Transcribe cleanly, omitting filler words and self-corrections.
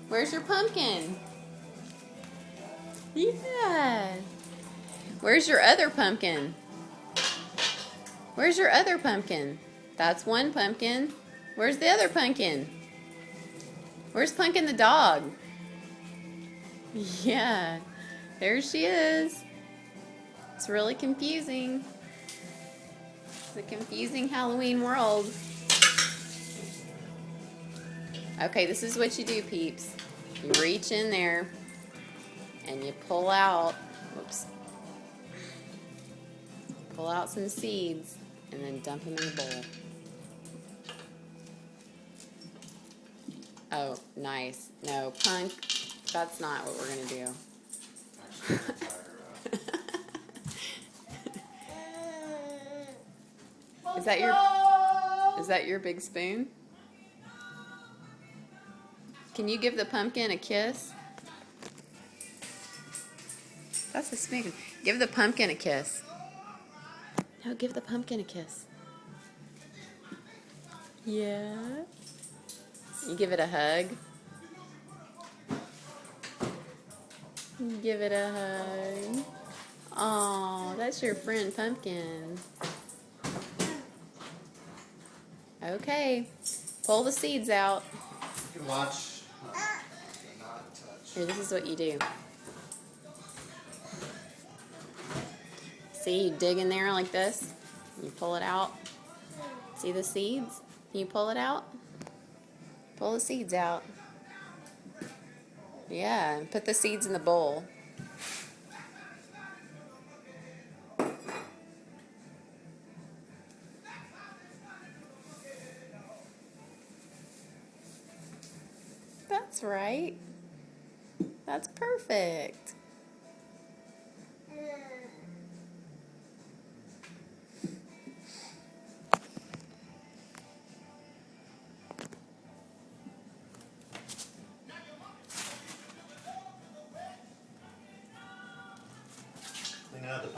Where's your pumpkin? Yeah. Where's your other pumpkin? Where's your other pumpkin? That's one pumpkin. Where's the other pumpkin? Where's Pumpkin the dog? Yeah. There she is. It's really confusing. It's a confusing Halloween world. Okay, this is what you do, peeps. You reach in there and you pull out, whoops, pull out some seeds and then dump them in the bowl. Oh, nice. No, Punk, that's not what we're going to do. Is that your big spoon? Can you give the pumpkin a kiss? That's a spoon. Give the pumpkin a kiss. No, give the pumpkin a kiss. Yeah. You give it a hug. Give it a hug. Oh, that's your friend Pumpkin. Okay. Pull the seeds out. You can watch. Not touch. Here, this is what you do. See, you dig in there like this. You pull it out. See the seeds? Can you pull it out? Pull the seeds out. Yeah, and put the seeds in the bowl. That's right. That's perfect. Clean out the